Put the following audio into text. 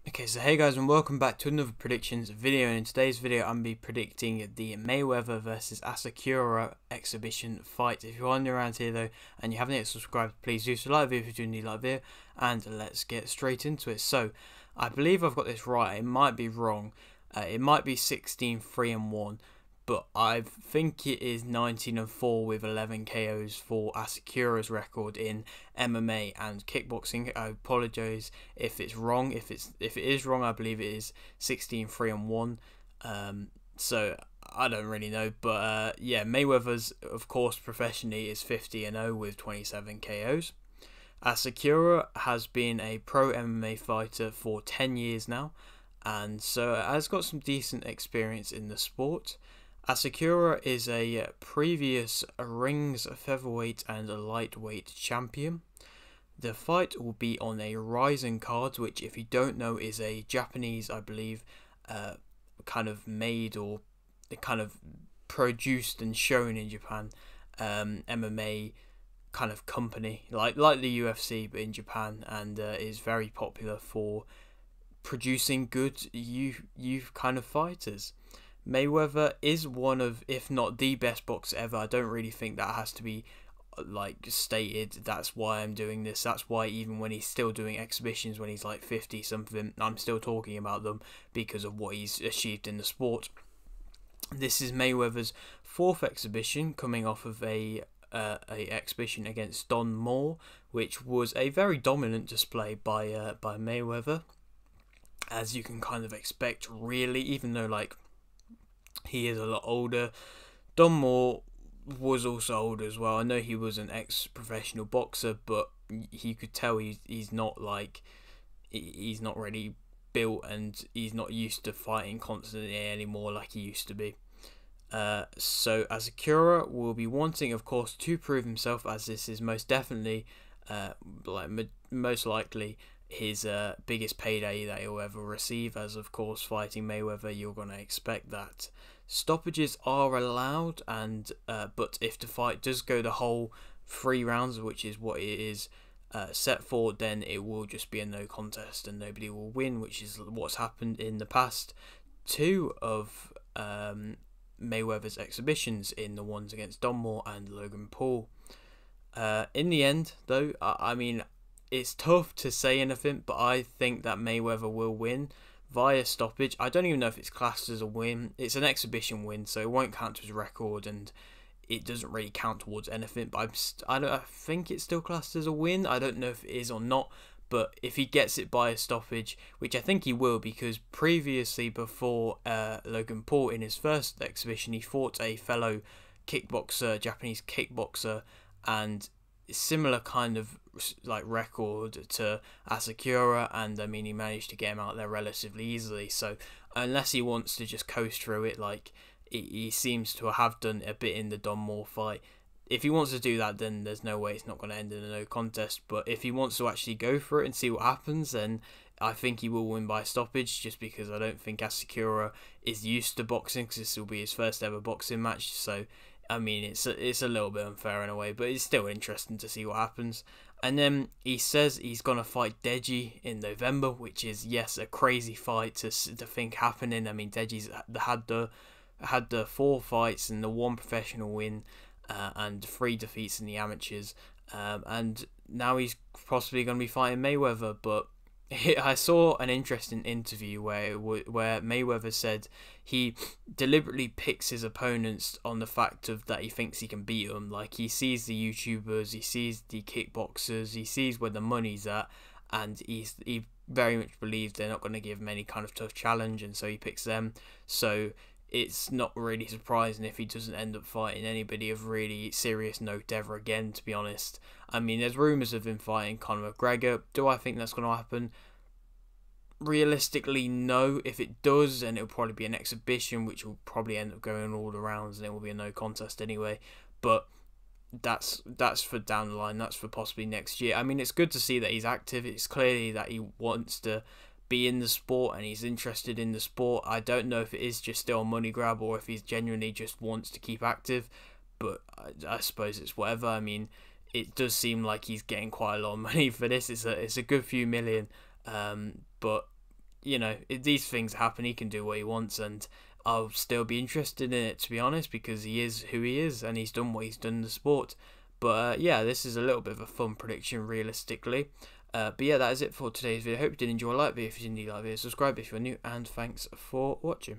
Okay, so hey guys and welcome back to another predictions video, and in today's video I'm going to be predicting the Mayweather versus Asakura exhibition fight. If you're new around here though and you haven't yet subscribed, please do so. Like the video if you do need like the video, and let's get straight into it. So I believe I've got this right, it might be wrong, it might be 16-3-1, but I think it is 19-4 with 11 KOs for Asakura's record in MMA and kickboxing. I apologise if it's wrong. If it is wrong, I believe it is 16-3-1. So I don't really know, but yeah, Mayweather's of course professionally is 50-0 with 27 KOs. Asakura has been a pro MMA fighter for 10 years now, and so has got some decent experience in the sport. Asakura is a previous rings featherweight and a lightweight champion. The fight will be on a Rising card, which, if you don't know, is a Japanese, I believe, kind of made or kind of produced and shown in Japan MMA kind of company, like the UFC but in Japan, and is very popular for producing good youth kind of fighters. Mayweather is one of, if not the best boxer ever. I don't really think that has to be like stated. That's why I'm doing this. That's why even when he's still doing exhibitions when he's like 50 something, I'm still talking about them because of what he's achieved in the sport. This is Mayweather's fourth exhibition, coming off of a exhibition against Don Moore, which was a very dominant display by Mayweather, as you can kind of expect, really, even though like he is a lot older. Don Moore was also older as well. I know he was an ex-professional boxer, but you could tell he's not like, he's not really built, and he's not used to fighting constantly anymore like he used to be. So Asakura will be wanting, of course, to prove himself, as this is most definitely, most likely, his biggest payday that he'll ever receive, as of course fighting Mayweather you're going to expect that stoppages are allowed, and but if the fight does go the whole 3 rounds, which is what it is set for, then it will just be a no contest and nobody will win, which is what's happened in the past two of Mayweather's exhibitions, in the ones against Don Moore and Logan Paul. In the end though, I mean, it's tough to say anything, but I think that Mayweather will win via stoppage. I don't even know if it's classed as a win. It's an exhibition win, so it won't count to his record, and it doesn't really count towards anything. But I think it's still classed as a win. I don't know if it is or not. But if he gets it by a stoppage, which I think he will, because previously, before Logan Paul in his first exhibition, he fought a fellow kickboxer, Japanese kickboxer, and similar kind of like record to Asakura, and I mean he managed to get him out there relatively easily. So unless he wants to just coast through it, like he seems to have done a bit in the Don Moore fight, if he wants to do that, then there's no way it's not going to end in a no contest. But if he wants to actually go for it and see what happens, then I think he will win by stoppage, just because I don't think Asakura is used to boxing, because this will be his first ever boxing match. So I mean, it's a little bit unfair in a way, but it's still interesting to see what happens. And then he says he's gonna fight Deji in November, which is, yes, a crazy fight to think happening. I mean, Deji's had the 4 fights and the 1 professional win, and 3 defeats in the amateurs, and now he's possibly gonna be fighting Mayweather. But I saw an interesting interview where Mayweather said he deliberately picks his opponents on the fact of that he thinks he can beat them. Like, he sees the YouTubers, he sees the kickboxers, he sees where the money's at, and he very much believes they're not going to give him any kind of tough challenge, and so he picks them. So it's not really surprising if he doesn't end up fighting anybody of really serious note ever again, to be honest. I mean, there's rumours of him fighting Conor McGregor. Do I think that's going to happen? Realistically, no. If it does, then it'll probably be an exhibition, which will probably end up going all the rounds, and it will be a no contest anyway. But that's for down the line. That's for possibly next year. I mean, it's good to see that he's active. It's clearly that he wants to be in the sport and he's interested in the sport. I don't know if it is just still a money grab or if he's genuinely just wants to keep active, but I suppose it's whatever. I mean, it does seem like he's getting quite a lot of money for this. It's a good few million, but you know, if these things happen, he can do what he wants, and I'll still be interested in it, to be honest, because he is who he is and he's done what he's done in the sport. But yeah, this is a little bit of a fun prediction realistically. But yeah, that is it for today's video. Hope you did enjoy. Like the video if you did like the video, subscribe if you're new, and thanks for watching.